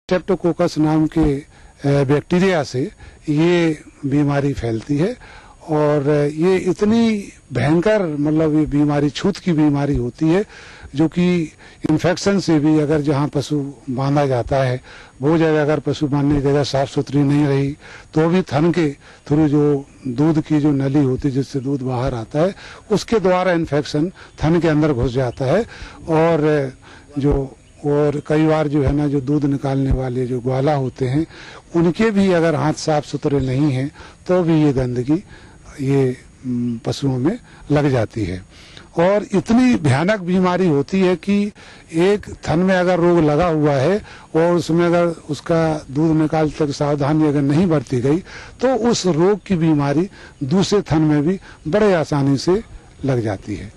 Streptococcus नाम के bacteria से ये बीमारी फैलती है और ये इतनी भयंकर मतलब ये बीमारी छूत की बीमारी होती है जो कि इन्फेक्शन से भी अगर जहाँ पशु बांधा जाता है वो जगह अगर पशु बांधने की जगह साफ सुथरी नहीं रही तो भी थन के थ्रू जो दूध की जो नली होती है जिससे दूध बाहर आता है उसके द्वारा इन्फेक्शन थन के अंदर घुस जाता है और कई बार जो है ना जो दूध निकालने वाले जो ग्वाला होते हैं उनके भी अगर हाथ साफ सुथरे नहीं हैं तो भी ये गंदगी ये पशुओं में लग जाती है और इतनी भयानक बीमारी होती है कि एक थन में अगर रोग लगा हुआ है और उसमें अगर उसका दूध निकालते तक सावधानी अगर नहीं बरती गई तो उस रोग की बीमारी दूसरे थन में भी बड़े आसानी से लग जाती है।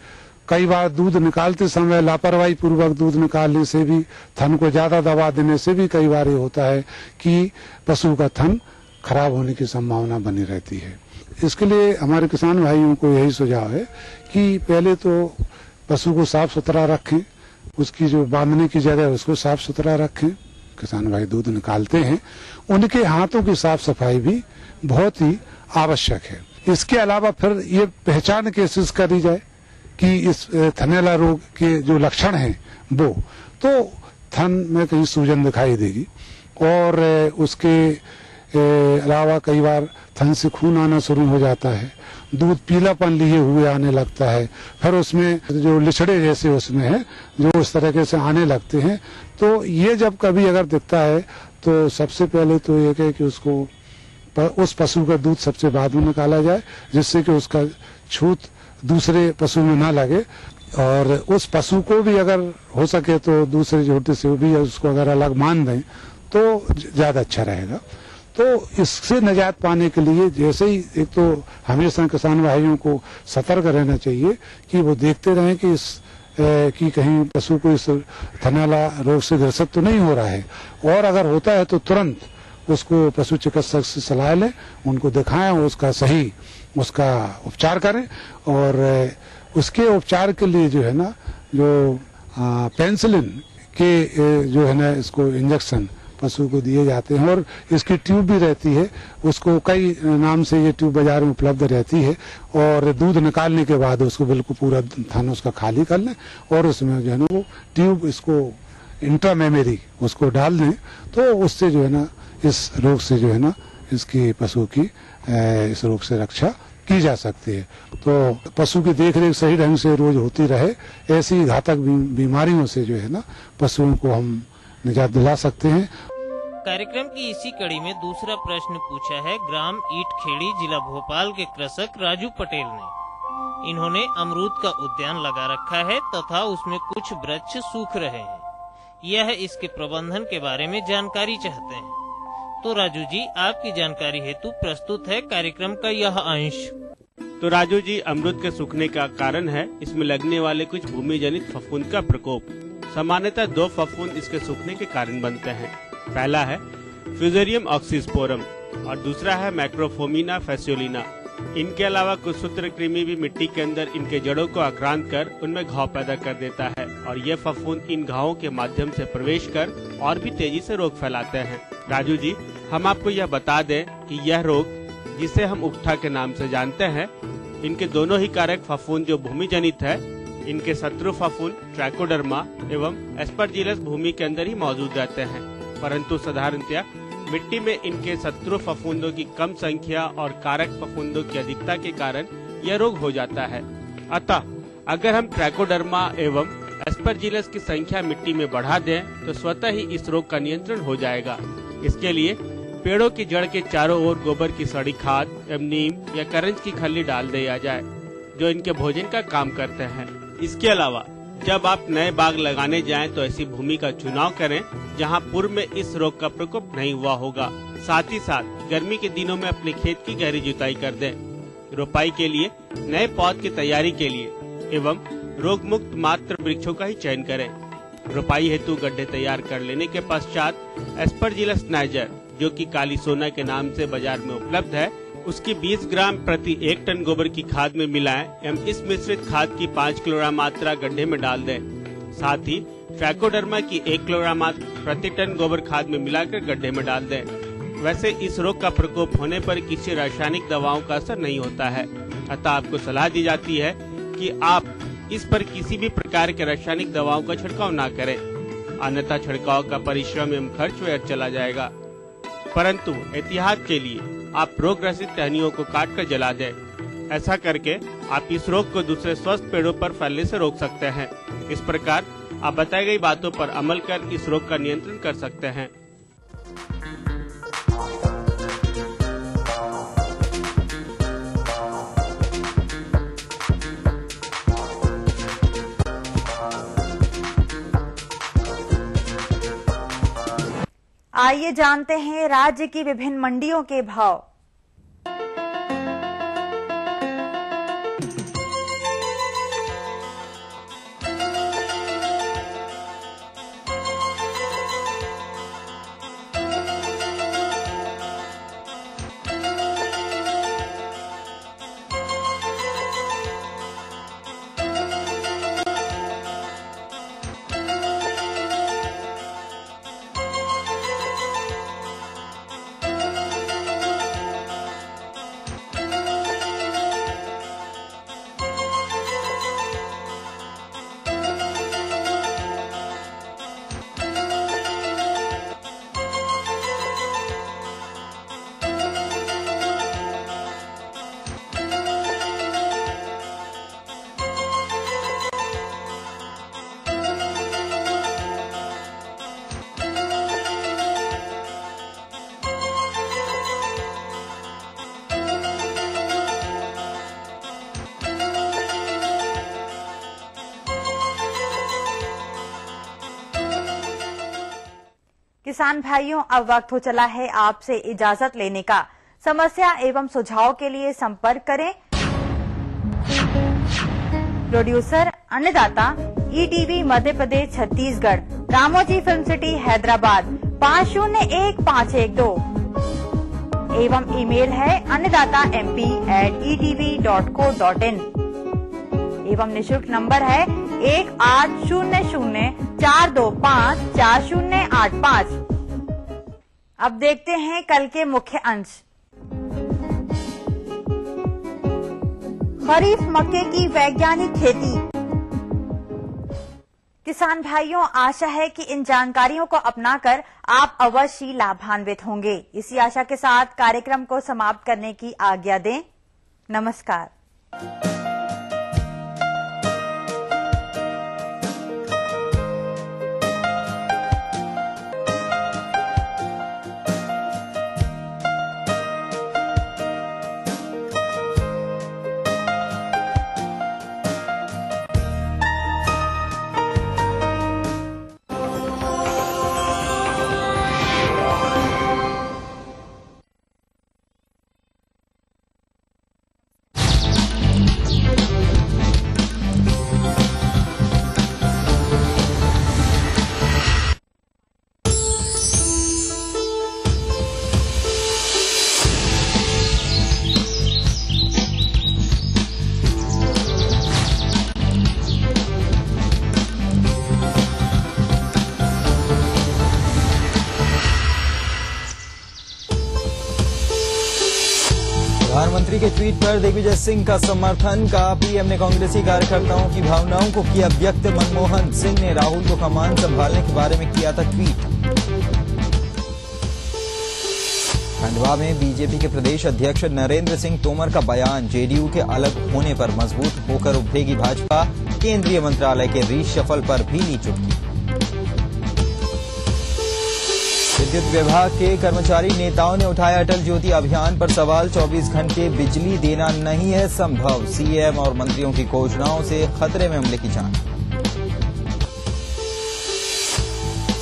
कई बार दूध निकालते समय लापरवाही पूर्वक दूध निकालने से भी थन को ज्यादा दबा देने से भी कई बार ये होता है कि पशु का थन खराब होने की संभावना बनी रहती है। इसके लिए हमारे किसान भाइयों को यही सुझाव है कि पहले तो पशु को साफ सुथरा रखें, उसकी जो बांधने की जगह है उसको साफ सुथरा रखें। किसान भाई दूध निकालते हैं उनके हाथों की साफ सफाई भी बहुत ही आवश्यक है। इसके अलावा फिर ये पहचान कैसे करी जाए कि इस थनैला रोग के जो लक्षण हैं वो तो थन में कहीं सूजन दिखाई देगी और उसके अलावा कई बार थन से खून आना शुरू हो जाता है, दूध पीलापन लिए हुए आने लगता है, फिर उसमें जो लिचड़े जैसे उसमें है जो उस तरीके से आने लगते हैं। तो ये जब कभी अगर दिखता है तो सबसे पहले तो ये है कि उसको उस पशु का दूध सबसे बाद में निकाला जाए जिससे कि उसका छूत दूसरे पशु में ना लगे और उस पशु को भी अगर हो सके तो दूसरे झोटे से भी उसको अगर अलग मान दें तो ज्यादा अच्छा रहेगा। तो इससे निजात पाने के लिए जैसे ही एक तो हमेशा किसान भाइयों को सतर्क रहना चाहिए कि वो देखते रहें कि कि कहीं पशु को इस थनैला रोग से ग्रसित तो नहीं हो रहा है और अगर होता है तो तुरंत उसको पशु चिकित्सक से सलाह लें, उनको दिखाएं, उसका सही उसका उपचार करें और उसके उपचार के लिए जो है ना जो पेनिसिलिन के जो है ना इसको इंजेक्शन पशु को दिए जाते हैं और इसकी ट्यूब भी रहती है, उसको कई नाम से ये ट्यूब बाजार में उपलब्ध रहती है और दूध निकालने के बाद उसको बिल्कुल पूरा थन उसका खाली कर लें और उसमें जो है ना वो ट्यूब इसको इंट्रामेमरी उसको डाल दें तो उससे जो है ना इस रोग से जो है ना इसकी पशु की इस रोग से रक्षा की जा सकती है। तो पशु की देखरेख सही ढंग से रोज होती रहे, ऐसी घातक बीमारियों से जो है ना पशुओं को हम निजात दिला सकते हैं। कार्यक्रम की इसी कड़ी में दूसरा प्रश्न पूछा है ग्राम ईटखेड़ी जिला भोपाल के कृषक राजू पटेल ने। इन्होंने अमरूद का उद्यान लगा रखा है तथा उसमें कुछ वृक्ष सूख रहे हैं। यह इसके प्रबंधन के बारे में जानकारी चाहते हैं। तो राजू जी, आपकी जानकारी हेतु प्रस्तुत है कार्यक्रम का यह अंश। तो राजू जी, अमरूद के सूखने का कारण है इसमें लगने वाले कुछ भूमि जनित फफूंद का प्रकोप। सामान्यतः दो फफूंद इसके सूखने के कारण बनते हैं। पहला है फ्यूजेरियम ऑक्सीस्पोरम और दूसरा है मैक्रोफोमिना फैसियोलिना। इनके अलावा कुछ सूत्रकृमि भी मिट्टी के अंदर इनके जड़ों को आक्रांत कर उनमें घाव पैदा कर देता है और ये फफूंद इन घावों के माध्यम से प्रवेश कर और भी तेजी से रोग फैलाते हैं। राजू जी, हम आपको यह बता दें कि यह रोग जिसे हम उकठा के नाम से जानते हैं, इनके दोनों ही कारक फफूंद जो भूमि जनित है, इनके शत्रु फफूंद ट्राइकोडर्मा एवं एस्परजिलस भूमि के अंदर ही मौजूद रहते हैं, परंतु साधारणतया मिट्टी में इनके शत्रु फफूंदों की कम संख्या और कारक फफूंदों की अधिकता के कारण यह रोग हो जाता है। अतः अगर हम ट्राइकोडर्मा एवं एस्परजिलस की संख्या मिट्टी में बढ़ा दें तो स्वतः ही इस रोग का नियंत्रण हो जाएगा। इसके लिए पेड़ों की जड़ के चारों ओर गोबर की सड़ी खाद एवं नीम या करंज की खल्ली डाल दिया जाए जो इनके भोजन का काम करते हैं। इसके अलावा जब आप नए बाग लगाने जाएं तो ऐसी भूमि का चुनाव करें जहां पूर्व में इस रोग का प्रकोप नहीं हुआ होगा। साथ ही साथ गर्मी के दिनों में अपने खेत की गहरी जुताई कर दें। रोपाई के लिए नए पौध की तैयारी के लिए एवं रोग मुक्त मात्र वृक्षों का ही चयन करें। रोपाई हेतु गड्ढे तैयार कर लेने के पश्चात एस्परजिलस नाइजर, जो कि काली सोना के नाम से बाजार में उपलब्ध है, उसकी 20 ग्राम प्रति 1 टन गोबर की खाद में मिलाएं एवं इस मिश्रित खाद की 5 किलोग्राम मात्रा गड्ढे में डाल दें। साथ ही ट्राइकोडर्मा की 1 किलोग्राम प्रति टन गोबर खाद में मिलाकर गड्ढे में डाल दें। वैसे इस रोग का प्रकोप होने पर किसी रासायनिक दवाओं का असर नहीं होता है, अतः आपको सलाह दी जाती है कि आप इस पर किसी भी प्रकार के रासायनिक दवाओं का छिड़काव ना करें, अन्यथा छिड़काव का परिश्रम एवं खर्च व्यर्थ चला जाएगा। परंतु एहतियात के लिए आप रोग ग्रसित टहनियों को काट कर जला दें। ऐसा करके आप इस रोग को दूसरे स्वस्थ पेड़ों पर फैलने से रोक सकते हैं। इस प्रकार आप बताई गई बातों पर अमल कर इस रोग का नियंत्रण कर सकते हैं। आइए जानते हैं राज्य की विभिन्न मंडियों के भाव। किसान भाइयों, अब वक्त हो चला है आपसे इजाजत लेने का। समस्या एवं सुझाव के लिए संपर्क करें प्रोड्यूसर अन्नदाता ETV Madhya Pradesh Chhattisgarh, Ramoji film city Hyderabad 501512 एवं ईमेल है annadatamp@etv.co.in एवं निःशुल्क नंबर है 1800-425-4085। अब देखते हैं कल के मुख्य अंश। खरीफ मक्के की वैज्ञानिक खेती। किसान भाइयों, आशा है कि इन जानकारियों को अपनाकर आप अवश्य लाभान्वित होंगे। इसी आशा के साथ कार्यक्रम को समाप्त करने की आज्ञा दें। नमस्कार। प्रधानमंत्री के ट्वीट पर दिग्विजय सिंह का समर्थन का। पीएम ने कांग्रेसी कार्यकर्ताओं की भावनाओं को किया व्यक्त। मनमोहन सिंह ने राहुल को कमान संभालने के बारे में किया था ट्वीट। खंडवा में बीजेपी के प्रदेश अध्यक्ष नरेंद्र सिंह तोमर का बयान। जेडीयू के अलग होने पर मजबूत होकर उभरेगी भाजपा। केंद्रीय मंत्रालय के रीशफल पर भी ली चुटकी। विद्युत विभाग के कर्मचारी नेताओं ने उठाया अटल ज्योति अभियान पर सवाल। 24 घंटे बिजली देना नहीं है संभव। सीएम और मंत्रियों की घोषणाओं से खतरे में अमले की जान।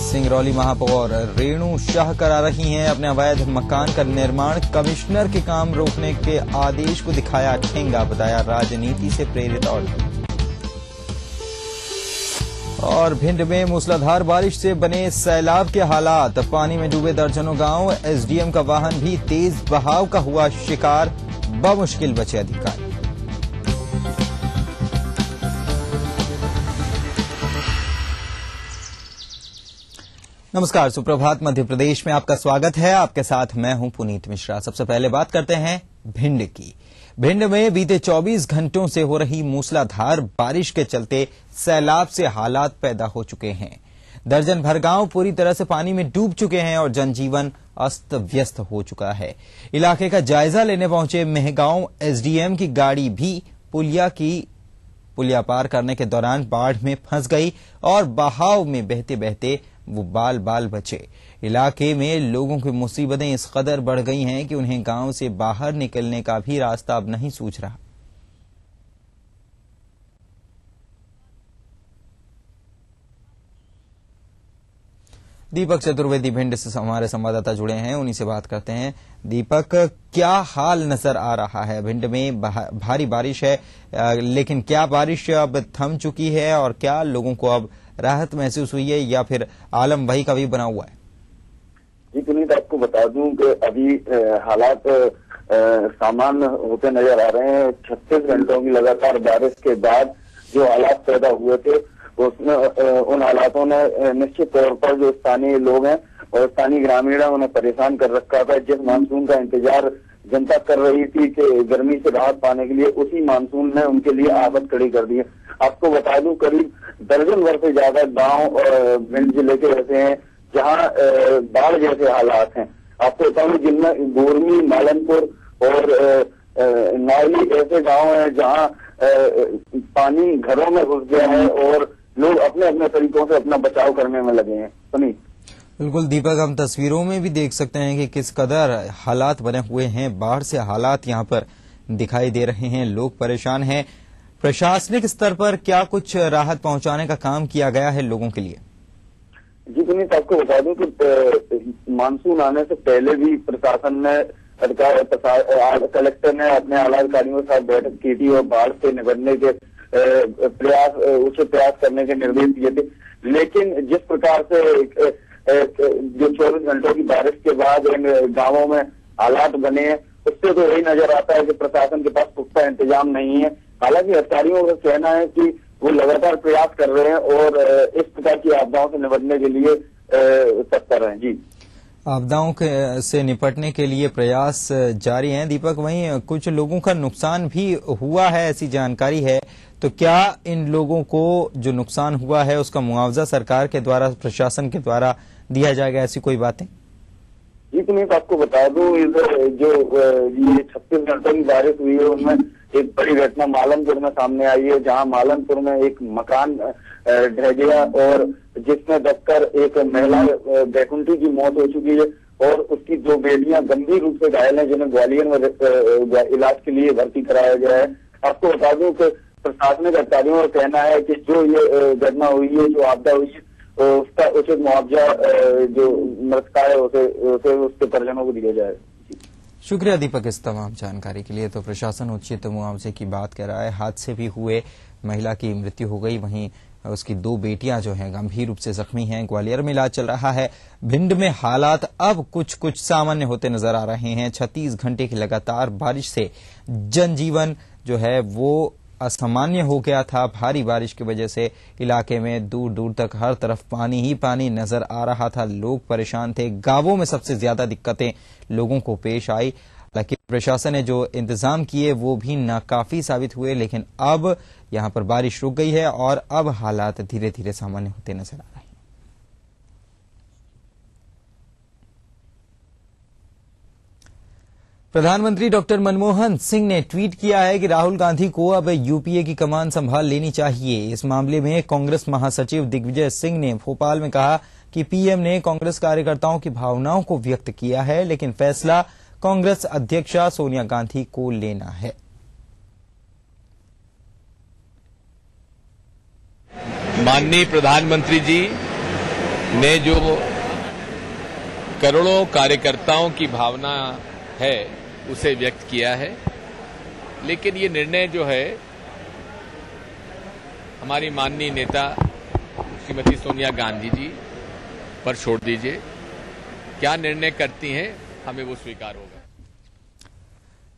सिंगरौली महापौर रेणु शाह करा रही हैं अपने अवैध मकान का निर्माण। कमिश्नर के काम रोकने के आदेश को दिखाया ठेंगा, बताया राजनीति से प्रेरित ऑर्डर। और भिंड में मूसलाधार बारिश से बने सैलाब के हालात। पानी में डूबे दर्जनों गांव। एसडीएम का वाहन भी तेज बहाव का हुआ शिकार। बमुश्किल बचे अधिकारी। नमस्कार, सुप्रभात मध्य प्रदेश में आपका स्वागत है। आपके साथ मैं हूं पुनीत मिश्रा। सबसे पहले बात करते हैं भिंड की। भिंड में बीते 24 घंटों से हो रही मूसलाधार बारिश के चलते सैलाब से हालात पैदा हो चुके हैं। दर्जन भर गांव पूरी तरह से पानी में डूब चुके हैं और जनजीवन अस्त व्यस्त हो चुका है। इलाके का जायजा लेने पहुंचे मेहगांव एसडीएम की गाड़ी भी पुलिया पार करने के दौरान बाढ़ में फंस गई और बहाव में बहते बहते वो बाल बाल बचे। इलाके में लोगों की मुसीबतें इस कदर बढ़ गई हैं कि उन्हें गांव से बाहर निकलने का भी रास्ता अब नहीं सूझ रहा। दीपक चतुर्वेदी भिंड से हमारे संवाददाता जुड़े हैं, उन्हीं से बात करते हैं। दीपक, क्या हाल नजर आ रहा है? भिंड में भारी बारिश है, लेकिन क्या बारिश अब थम चुकी है और क्या लोगों को अब राहत महसूस हुई है या फिर आलम वही का भी बना हुआ है? जी पुनीत, आपको बता दूं कि अभी हालात सामान्य होते नजर आ रहे हैं। 36 घंटों की लगातार बारिश के बाद जो हालात पैदा हुए थे उसमें उन हालातों ने निश्चित तौर पर जो स्थानीय लोग हैं और स्थानीय ग्रामीण हैं उन्हें परेशान कर रखा था। जिस मानसून का इंतजार जनता कर रही थी कि गर्मी से राहत पाने के लिए, उसी मानसून ने उनके लिए आफत खड़ी कर दी है। आपको बता दूं करीब दर्जन भर से ज्यादा गांव भिंड जिले के ऐसे हैं जहां बाढ़ जैसे हालात हैं। आपको बताऊं जिनमें गोरमी, मालनपुर और नावली ऐसे गांव हैं जहां पानी घरों में घुस गया है और लोग अपने अपने तरीकों से अपना बचाव करने में लगे हैं। सुनिए। बिल्कुल दीपक, हम तस्वीरों में भी देख सकते हैं कि किस कदर हालात बने हुए हैं। बाढ़ से हालात यहां पर दिखाई दे रहे हैं, लोग परेशान हैं। प्रशासनिक स्तर पर क्या कुछ राहत पहुंचाने का काम किया गया है लोगों के लिए? जी पुनीत, आपको बता दूं कि मानसून आने से पहले भी प्रशासन ने कलेक्टर ने अपने आला अधिकारियों के साथ बैठक की थी और बाढ़ से निपटने के प्रयास करने के निर्देश दिए थे। लेकिन जिस प्रकार से जो 24 घंटों की बारिश के बाद इन गांवों में हालात बने हैं, उससे तो यही नजर आता है कि प्रशासन के पास पुख्ता इंतजाम नहीं है। हालांकि अधिकारियों का कहना है कि वो लगातार प्रयास कर रहे हैं और इस प्रकार की आपदाओं से निपटने के लिए तत्पर हैं। जी, आपदाओं से निपटने के लिए प्रयास जारी हैं। दीपक, वहीं कुछ लोगों का नुकसान भी हुआ है, ऐसी जानकारी है, तो क्या इन लोगों को जो नुकसान हुआ है उसका मुआवजा सरकार के द्वारा, प्रशासन के द्वारा दिया जाएगा, ऐसी कोई बातें? जी पुनीत, आपको बता दूं जो ये 36 घंटों की बारिश हुई है उनमें एक बड़ी घटना मालनपुर में सामने आई है, जहां मालनपुर में एक मकान ढह गया और जिसमें दबकर एक महिला बैकुंठी की मौत हो चुकी है और उसकी 2 बेटियां गंभीर रूप से घायल हैं, जिन्हें ग्वालियर में इलाज के लिए भर्ती कराया गया है। आपको बता दूं कि प्रशासनिक अधिकारियों का कहना है कि जो ये घटना हुई है, जो आपदा हुई है, उसका उचित मुआवजा जो मृतका है उसे उसके परिजनों को दिया जाए। शुक्रिया दीपक इस तमाम जानकारी के लिए। तो प्रशासन उचित मुआवजे की बात कर रहा है। हादसे भी हुए, महिला की मृत्यु हो गई, वहीं उसकी 2 बेटियां जो हैं गंभीर रूप से जख्मी हैं, ग्वालियर में इलाज चल रहा है। भिंड में हालात अब कुछ सामान्य होते नजर आ रहे हैं। 36 घंटे की लगातार बारिश से जनजीवन जो है वो असामान्य हो गया था। भारी बारिश की वजह से इलाके में दूर दूर तक हर तरफ पानी ही पानी नजर आ रहा था। लोग परेशान थे। गांवों में सबसे ज्यादा दिक्कतें लोगों को पेश आई। हालांकि प्रशासन ने जो इंतजाम किए वो भी नाकाफी साबित हुए, लेकिन अब यहां पर बारिश रुक गई है और अब हालात धीरे धीरे सामान्य होते नजर आ रहे हैं। प्रधानमंत्री डॉक्टर मनमोहन सिंह ने ट्वीट किया है कि राहुल गांधी को अब यूपीए की कमान संभाल लेनी चाहिए। इस मामले में कांग्रेस महासचिव दिग्विजय सिंह ने भोपाल में कहा कि पीएम ने कांग्रेस कार्यकर्ताओं की भावनाओं को व्यक्त किया है, लेकिन फैसला कांग्रेस अध्यक्षा सोनिया गांधी को लेना है। माननीय प्रधानमंत्री जी ने जो करोड़ों कार्यकर्ताओं की भावना है उसे व्यक्त किया है, लेकिन ये निर्णय जो है हमारी माननीय नेता श्रीमती सोनिया गांधी जी पर छोड़ दीजिए। क्या निर्णय करती हैं हमें वो स्वीकार होगा।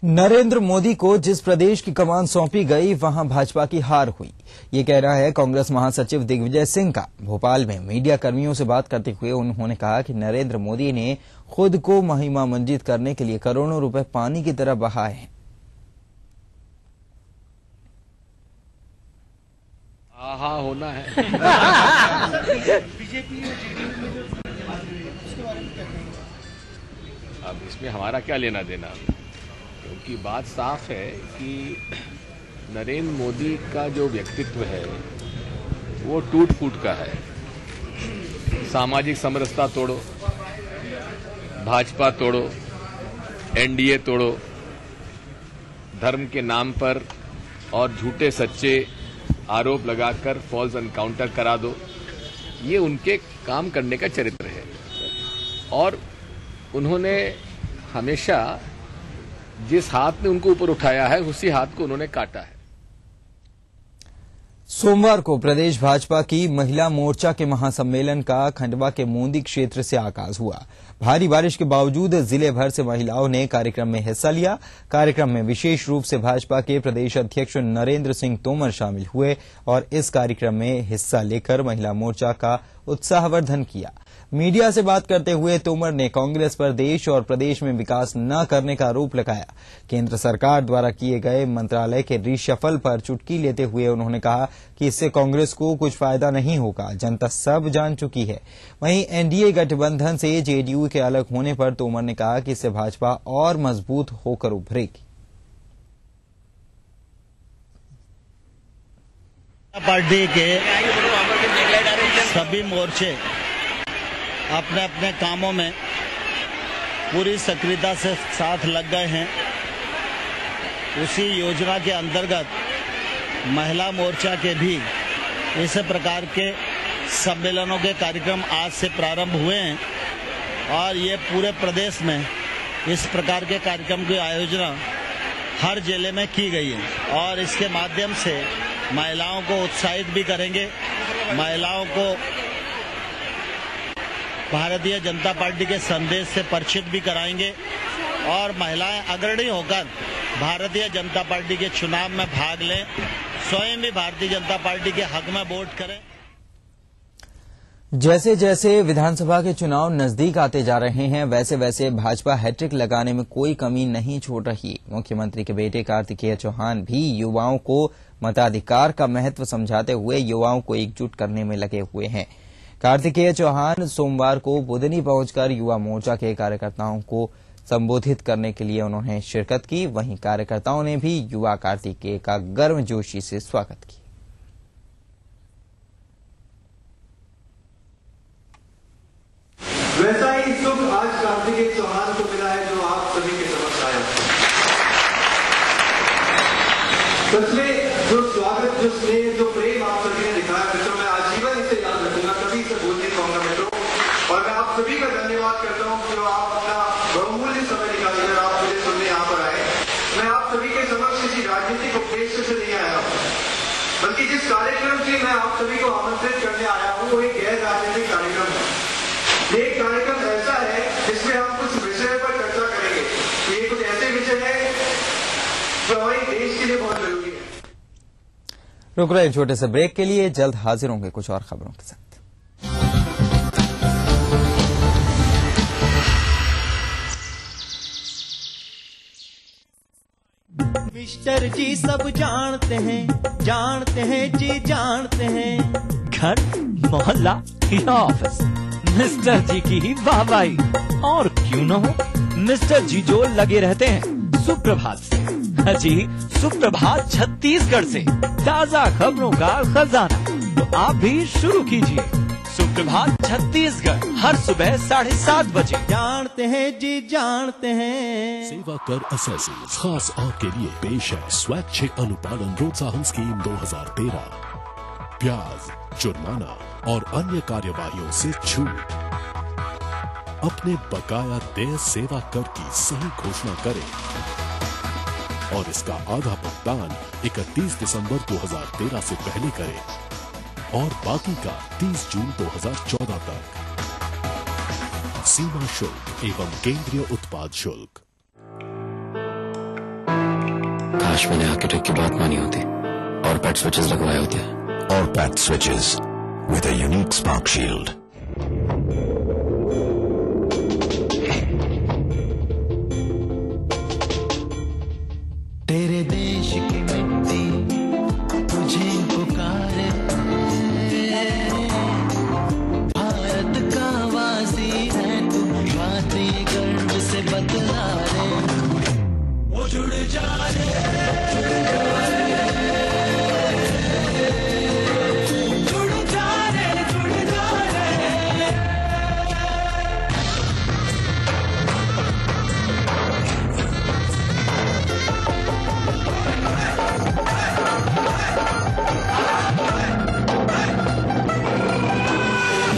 नरेंद्र मोदी को जिस प्रदेश की कमान सौंपी गई वहां भाजपा की हार हुई, ये कहना है कांग्रेस महासचिव दिग्विजय सिंह का। भोपाल में मीडिया कर्मियों से बात करते हुए उन्होंने कहा कि नरेंद्र मोदी ने खुद को महिमा मंडित करने के लिए करोड़ों रुपए पानी की तरह बहाए हैं। आहा होना है। अब इसमें हमारा क्या लेना देना, क्योंकि बात साफ है कि नरेंद्र मोदी का जो व्यक्तित्व है वो टूट फूट का है। सामाजिक समरसता तोड़ो, भाजपा तोड़ो, एनडीए तोड़ो, धर्म के नाम पर और झूठे सच्चे आरोप लगाकर फॉल्स एनकाउंटर करा दो, ये उनके काम करने का चरित्र है। और उन्होंने हमेशा जिस हाथ ने उनको ऊपर उठाया है उसी हाथ को उन्होंने काटा है। सोमवार को प्रदेश भाजपा की महिला मोर्चा के महासम्मेलन का खंडवा के मोंदी क्षेत्र से आगाज हुआ। भारी बारिश के बावजूद जिले भर से महिलाओं ने कार्यक्रम में हिस्सा लिया। कार्यक्रम में विशेष रूप से भाजपा के प्रदेश अध्यक्ष नरेंद्र सिंह तोमर शामिल हुए और इस कार्यक्रम में हिस्सा लेकर महिला मोर्चा का उत्साहवर्धन किया। मीडिया से बात करते हुए तोमर ने कांग्रेस पर देश और प्रदेश में विकास न करने का आरोप लगाया। केंद्र सरकार द्वारा किए गए मंत्रालय के रिशफल पर चुटकी लेते हुए उन्होंने कहा कि इससे कांग्रेस को कुछ फायदा नहीं होगा, जनता सब जान चुकी है। वहीं एनडीए गठबंधन से जेडीयू के अलग होने पर तोमर ने कहा कि इससे भाजपा और मजबूत होकर उभरेगी। पार्टी के सभी मोर्चे अपने अपने कामों में पूरी सक्रियता से साथ लग गए हैं। उसी योजना के अंतर्गत महिला मोर्चा के भी इस प्रकार के सम्मेलनों के कार्यक्रम आज से प्रारंभ हुए हैं और ये पूरे प्रदेश में इस प्रकार के कार्यक्रम की आयोजना हर जिले में की गई है और इसके माध्यम से महिलाओं को उत्साहित भी करेंगे, महिलाओं को भारतीय जनता पार्टी के संदेश से परिचित भी कराएंगे और महिलाएं अग्रणी होकर भारतीय जनता पार्टी के चुनाव में भाग लें, स्वयं भी भारतीय जनता पार्टी के हक में वोट करें। जैसे जैसे विधानसभा के चुनाव नजदीक आते जा रहे हैं वैसे वैसे भाजपा हैट्रिक लगाने में कोई कमी नहीं छोड़ रही। मुख्यमंत्री के बेटे कार्तिकेय चौहान भी युवाओं को मताधिकार का महत्व समझाते हुए युवाओं को एकजुट करने में लगे हुए हैं। कार्तिकेय चौहान सोमवार को बुधनी पहुंचकर युवा मोर्चा के कार्यकर्ताओं को संबोधित करने के लिए उन्होंने शिरकत की। वहीं कार्यकर्ताओं ने भी युवा कार्तिकेय का गर्मजोशी से स्वागत किया। वैसा ही सुख आज कार्तिकेय चौहान को मिला है जो आप सभी के समक्ष आया। सच में जो स्वागत, जो स्नेह, जो प्रेम आप सभी ने दिखाया मित्रों, मैं आजीवन इसे याद रखूंगा, कभी इसे भूल नहीं पाऊंगा मित्रों। और मैं आप सभी का धन्यवाद करता हूं कि आप अपना बहुमूल्य समय निकालकर आप मुझे सुनने यहाँ पर आए। मैं आप सभी के समक्ष किसी राजनीतिक उद्देश्य से नहीं आया हूँ, बल्कि जिस कार्यक्रम से मैं आप सभी को आमंत्रित करने आया हूँ वो एक गैर राजनीतिक कार्यक्रम है। ये कार्यक्रम ऐसा है जिसमें हम कुछ विषय पर चर्चा करेंगे। ये कुछ ऐसे विषय है जो हमारे देश के लिए बहुत जरूरी है। रुक रहे छोटे से ब्रेक के लिए, जल्द हाजिर होंगे कुछ और खबरों के साथ। मिस्टर जी सब जानते हैं जी जानते हैं। घर, मोहल्ला या ऑफिस, मिस्टर जी की ही वाहवाही और क्यों न हो। मिस्टर जी जो लगे रहते हैं सुप्रभात से। जी सुप्रभात छत्तीसगढ़ से ताजा खबरों का खजाना, तो आप भी शुरू कीजिए सुप्रभात छत्तीसगढ़ हर सुबह 7:30 बजे। जानते हैं जी जानते हैं। सेवा कर असेसिंग खास आपके लिए पेश है स्वैच्छिक अनुपालन प्रोत्साहन स्कीम 2013। ब्याज, जुर्माना और अन्य कार्यवाहियों से छूट। अपने बकाया देय सेवा कर की सही घोषणा करें और इसका आधा भुगतान 31 दिसंबर 2013 से पहले करें और बाकी का 30 जून 2014 तक। सीमा शुल्क एवं केंद्रीय उत्पाद शुल्क। काश मैंने आर्किटेक्ट की बात मानी होती और पैड स्विचेस लगवाए होते। और pad switches with a unique spark shield. तेरे देश की मिट्टी तुझे पुकारे, भारत का वासी है तू, बातें गर्व से बतला रे, वो जुड़ जा रे, जुड़ जा रे, जुड़ जा रे, जुड़ जा रे।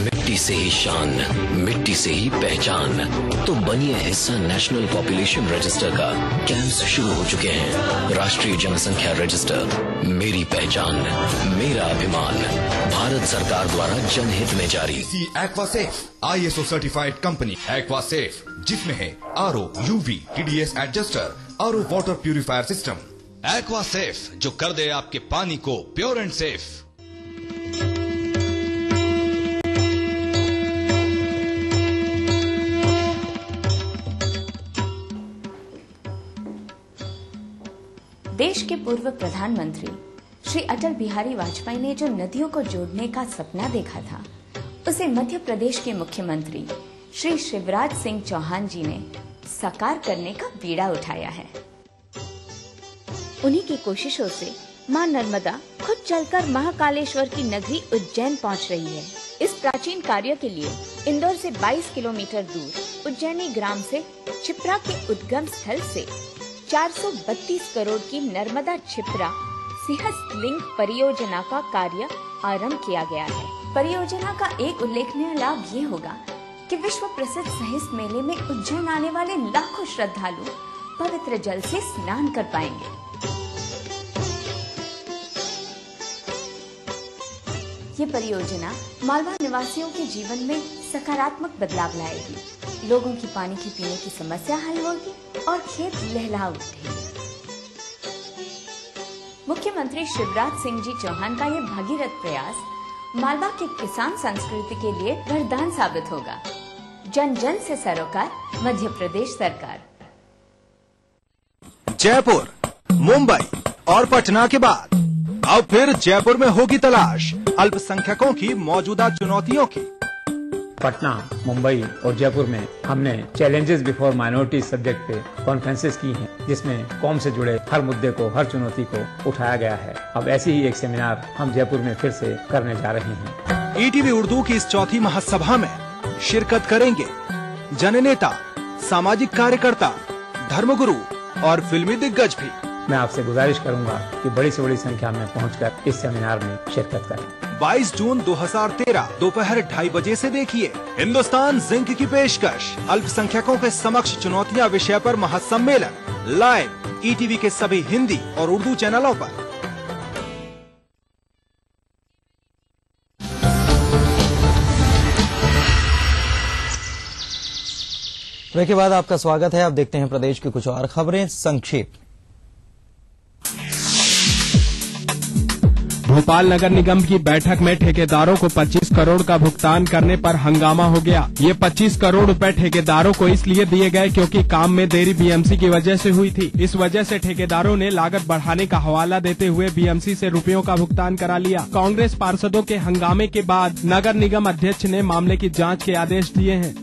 मिट्टी से ही शान, मिट्टी से ही पहचान। तो बनिए हिस्सा नेशनल पॉपुलेशन रजिस्टर का। कैंप्स शुरू हो चुके हैं। राष्ट्रीय जनसंख्या रजिस्टर, मेरी पहचान, मेरा अभिमान। भारत सरकार द्वारा जनहित में जारी। Aquasafe ISO certified company Aquasafe, जिसमें है RO, UV, TDS adjuster, RO water purifier system. Aquasafe, जो कर दे आपके पानी को प्योर एंड सेफ। देश के पूर्व प्रधानमंत्री श्री अटल बिहारी वाजपेयी ने जो नदियों को जोड़ने का सपना देखा था, उसे मध्य प्रदेश के मुख्यमंत्री श्री शिवराज सिंह चौहान जी ने साकार करने का बीड़ा उठाया है। उन्हीं की कोशिशों से मां नर्मदा खुद चलकर महाकालेश्वर की नगरी उज्जैन पहुंच रही है। इस प्राचीन कार्य के लिए इंदौर से 22 किलोमीटर दूर उज्जैनी ग्राम से क्षिप्रा के उद्गम स्थल से 432 करोड़ की नर्मदा क्षिप्रा सिंहस्थ लिंक परियोजना का कार्य आरंभ किया गया है। परियोजना का एक उल्लेखनीय लाभ ये होगा कि विश्व प्रसिद्ध सहिष्ठ मेले में उज्जैन आने वाले लाखों श्रद्धालु पवित्र जल से स्नान कर पाएंगे। ये परियोजना मालवा निवासियों के जीवन में सकारात्मक बदलाव लाएगी। लोगों की पानी की पीने की समस्या हल होगी और खेत लहला उठेंगे। मुख्यमंत्री शिवराज सिंह जी चौहान का ये भागीरथ प्रयास मालवा के किसान संस्कृति के लिए वरदान साबित होगा। जन जन से सरोकार, मध्य प्रदेश सरकार। जयपुर, मुंबई और पटना के बाद अब फिर जयपुर में होगी तलाश अल्पसंख्यकों की मौजूदा चुनौतियों की। पटना, मुंबई और जयपुर में हमने चैलेंजेस बिफोर माइनॉरिटी सब्जेक्ट पे कॉन्फ्रेंसेस की हैं, जिसमें कौम से जुड़े हर मुद्दे को, हर चुनौती को उठाया गया है। अब ऐसी ही एक सेमिनार हम जयपुर में फिर से करने जा रहे हैं। ETV उर्दू की इस चौथी महासभा में शिरकत करेंगे जननेता, सामाजिक कार्यकर्ता, धर्मगुरु और फिल्मी दिग्गज भी। मैं आपसे गुजारिश करूंगा कि बड़ी से बड़ी संख्या में पहुंचकर इस सेमिनार में शिरकत करें। 22 जून 2013 दोपहर 2:30 बजे से देखिए हिंदुस्तान जिंक की पेशकश अल्पसंख्यकों के समक्ष चुनौतियां विषय पर महासम्मेलन लाइव ETV के सभी हिंदी और उर्दू चैनलों पर। ब्रेक के बाद आपका स्वागत है। अब देखते हैं प्रदेश की कुछ और खबरें संक्षेप। भोपाल नगर निगम की बैठक में ठेकेदारों को 25 करोड़ का भुगतान करने पर हंगामा हो गया। ये 25 करोड़ रुपए ठेकेदारों को इसलिए दिए गए क्योंकि काम में देरी BMC की वजह से हुई थी। इस वजह से ठेकेदारों ने लागत बढ़ाने का हवाला देते हुए BMC से रुपयों का भुगतान करा लिया। कांग्रेस पार्षदों के हंगामे के बाद नगर निगम अध्यक्ष ने मामले की जाँच के आदेश दिए हैं।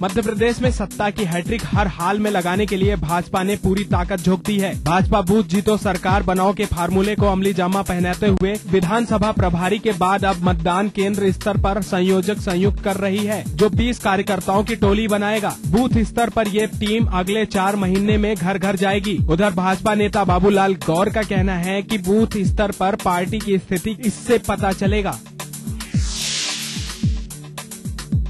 मध्य प्रदेश में सत्ता की हैट्रिक हर हाल में लगाने के लिए भाजपा ने पूरी ताकत झोंक दी है। भाजपा बूथ जीतो सरकार बनाओ के फार्मूले को अमली जामा पहनाते हुए विधानसभा प्रभारी के बाद अब मतदान केंद्र स्तर पर संयोजक संयुक्त कर रही है, जो 20 कार्यकर्ताओं की टोली बनाएगा। बूथ स्तर पर ये टीम अगले 4 महीने में घर घर जाएगी। उधर भाजपा नेता बाबूलाल गौर का कहना है कि बूथ स्तर पर पार्टी की स्थिति इससे पता चलेगा।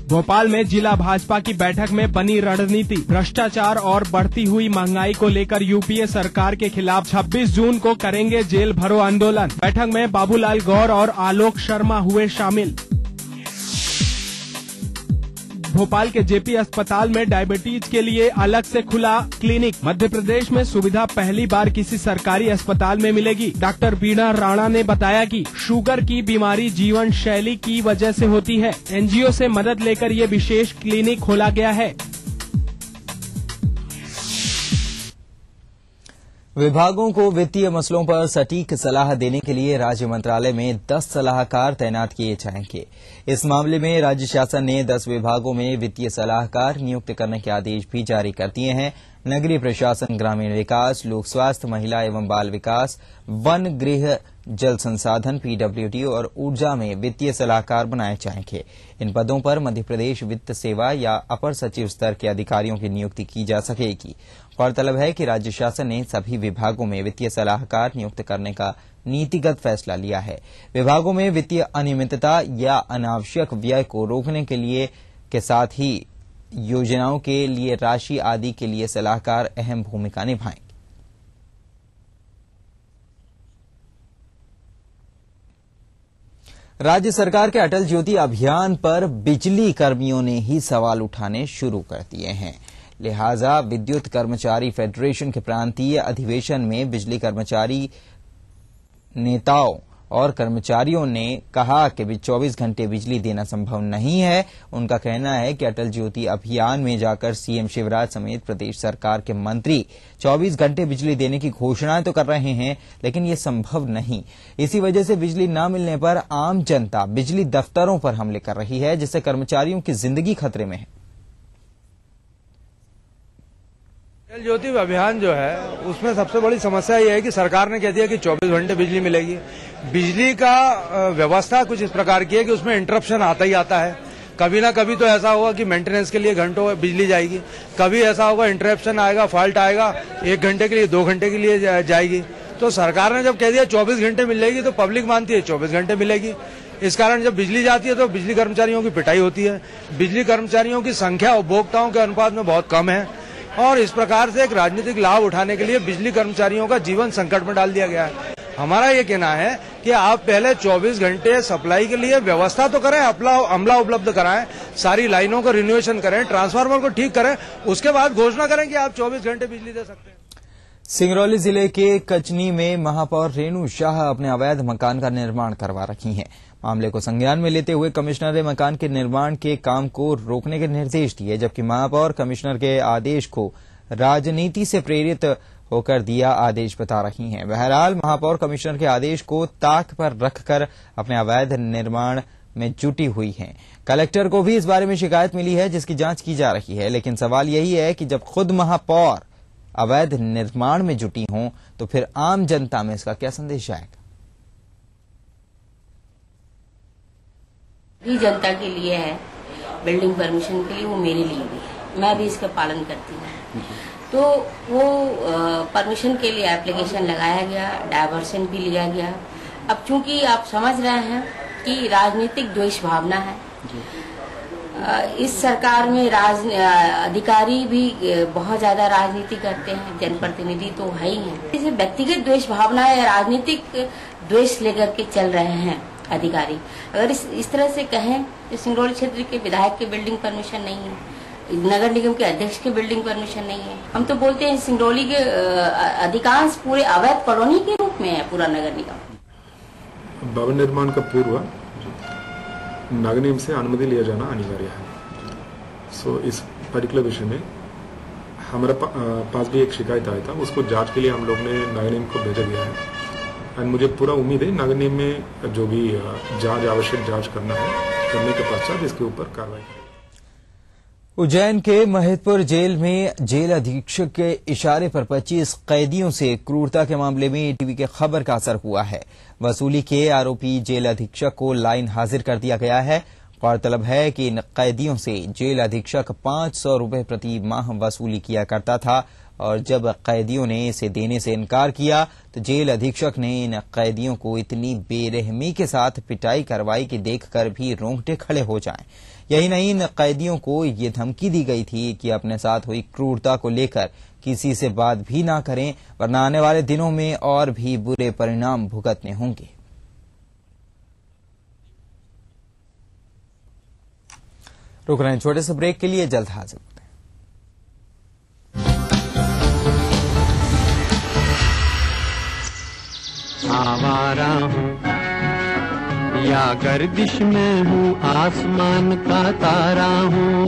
भोपाल में जिला भाजपा की बैठक में बनी रणनीति। भ्रष्टाचार और बढ़ती हुई महंगाई को लेकर यूपीए सरकार के खिलाफ 26 जून को करेंगे जेल भरो आंदोलन। बैठक में बाबूलाल गौर और आलोक शर्मा हुए शामिल। भोपाल के जेपी अस्पताल में डायबिटीज के लिए अलग से खुला क्लिनिक। मध्य प्रदेश में सुविधा पहली बार किसी सरकारी अस्पताल में मिलेगी। डॉक्टर बीणा राणा ने बताया कि शुगर की बीमारी जीवन शैली की वजह से होती है। एनजीओ से मदद लेकर ये विशेष क्लिनिक खोला गया है। विभागों को वित्तीय मसलों पर सटीक सलाह देने के लिए राज्य मंत्रालय में 10 सलाहकार तैनात किए जाएंगे। इस मामले में राज्य शासन ने 10 विभागों में वित्तीय सलाहकार नियुक्त करने के आदेश भी जारी कर दिए हैं। नगरीय प्रशासन, ग्रामीण विकास, लोक स्वास्थ्य, महिला एवं बाल विकास, वन, गृह, जल संसाधन, पीडब्ल्यूडी और ऊर्जा में वित्तीय सलाहकार बनाए जाएंगे। इन पदों पर मध्य प्रदेश वित्त सेवा या अपर सचिव स्तर के अधिकारियों की नियुक्ति की जा सकेगी। गौरतलब है कि राज्य शासन ने सभी विभागों में वित्तीय सलाहकार नियुक्त करने का नीतिगत फैसला लिया है। विभागों में वित्तीय अनियमितता या अनावश्यक व्यय को रोकने के लिए के साथ ही योजनाओं के लिए राशि आदि के लिए सलाहकार अहम भूमिका निभाएंगे। राज्य सरकार के अटल ज्योति अभियान पर बिजली कर्मियों ने ही सवाल उठाने शुरू कर दिए हैं। लिहाजा विद्युत कर्मचारी फेडरेशन के प्रांतीय अधिवेशन में बिजली कर्मचारी नेताओं और कर्मचारियों ने कहा कि 24 घंटे बिजली देना संभव नहीं है। उनका कहना है कि अटल ज्योति अभियान में जाकर सीएम शिवराज समेत प्रदेश सरकार के मंत्री 24 घंटे बिजली देने की घोषणाएं तो कर रहे हैं, लेकिन ये संभव नहीं। इसी वजह से बिजली न मिलने पर आम जनता बिजली दफ्तरों पर हमले कर रही है, जिससे कर्मचारियों की जिंदगी खतरे में है। अटल ज्योति अभियान जो है उसमें सबसे बड़ी समस्या यह है कि सरकार ने कह दिया कि 24 घंटे बिजली मिलेगी। बिजली का व्यवस्था कुछ इस प्रकार की है कि उसमें इंटरप्शन आता ही आता है। कभी ना कभी तो ऐसा होगा कि मेंटेनेंस के लिए घंटों बिजली जाएगी, कभी ऐसा होगा इंटरप्शन आएगा, फॉल्ट आएगा, 1 घंटे के लिए 2 घंटे के लिए जाएगी। तो सरकार ने जब कह दिया 24 घंटे मिलेगी तो पब्लिक मानती है 24 घंटे मिलेगी। इस कारण जब बिजली जाती है तो बिजली कर्मचारियों की पिटाई होती है। बिजली कर्मचारियों की संख्या उपभोक्ताओं के अनुपात में बहुत कम है और इस प्रकार से एक राजनीतिक लाभ उठाने के लिए बिजली कर्मचारियों का जीवन संकट में डाल दिया गया है। हमारा ये कहना है कि आप पहले 24 घंटे सप्लाई के लिए व्यवस्था तो करें, अमला उपलब्ध कराएं, सारी लाइनों को रिनोवेशन करें, ट्रांसफार्मर को ठीक करें, उसके बाद घोषणा करें कि आप 24 घंटे बिजली दे सकते हैं। सिंगरौली जिले के कचनी में महापौर रेणु शाह अपने अवैध मकान का निर्माण करवा रही हैं। मामले को संज्ञान में लेते हुए कमिश्नर ने मकान के निर्माण के काम को रोकने के निर्देश दिए, जबकि महापौर कमिश्नर के आदेश को राजनीति से प्रेरित होकर दिया आदेश बता रही हैं। बहरहाल महापौर कमिश्नर के आदेश को ताक पर रखकर अपने अवैध निर्माण में जुटी हुई हैं। कलेक्टर को भी इस बारे में शिकायत मिली है, जिसकी जांच की जा रही है। लेकिन सवाल यही है कि जब खुद महापौर अवैध निर्माण में जुटी हों तो फिर आम जनता में इसका क्या संदेश जाएगा। भी जनता के लिए है, बिल्डिंग परमिशन के लिए, वो मेरे लिए भी है, मैं भी इसका पालन करती हूँ। तो वो परमिशन के लिए एप्लीकेशन लगाया गया, डायवर्सन भी लिया गया। अब चूंकि आप समझ रहे हैं कि राजनीतिक द्वेष भावना है, इस सरकार में अधिकारी भी बहुत ज्यादा राजनीति करते हैं, जनप्रतिनिधि तो है ही है। इसे व्यक्तिगत द्वेष भावना या राजनीतिक द्वेष लेकर के चल रहे हैं अधिकारी। अगर इस तरह से कहें तो सिंगरौली क्षेत्र के विधायक के बिल्डिंग परमिशन नहीं है, नगर निगम के अध्यक्ष के बिल्डिंग परमिशन नहीं है। हम तो बोलते हैं सिंगरौली के अधिकांश पूरे अवैध कॉलोनी के रूप में है पूरा नगर निगम। भवन निर्माण का पूर्व नगर निगम से अनुमति लिया जाना अनिवार्य है। सो इस पर्टिकुलर विषय में हमारे पास भी एक शिकायत आया था, उसको जांच के लिए हम लोग ने नगर निगम को भेजा गया है। एंड मुझे पूरा उम्मीद है नगर निगम में जो भी जांच आवश्यक जांच करना है, करने के पश्चात इसके ऊपर कार्रवाई करें। उज्जैन के महिदपुर जेल में जेल अधीक्षक के इशारे पर 25 कैदियों से क्रूरता के मामले में ईटीवी के खबर का असर हुआ है। वसूली के आरोपी जेल अधीक्षक को लाइन हाजिर कर दिया गया है। गौरतलब है कि इन कैदियों से जेल अधीक्षक 500 रुपए प्रति माह वसूली किया करता था और जब कैदियों ने इसे देने से इनकार किया तो जेल अधीक्षक ने इन कैदियों को इतनी बेरहमी के साथ पिटाई करवाई कि देखकर भी रोंगटे खड़े हो जाएं। यही नहीं, इन कैदियों को ये धमकी दी गई थी कि अपने साथ हुई क्रूरता को लेकर किसी से बात भी ना करें, वरना आने वाले दिनों में और भी बुरे परिणाम भुगतने होंगे। रुक रहे हैं छोटे से ब्रेक के लिए, जल्द हाजिर होते हैं। आवारा हूँ या गर्दिश में हूँ, आसमान का तारा हूँ,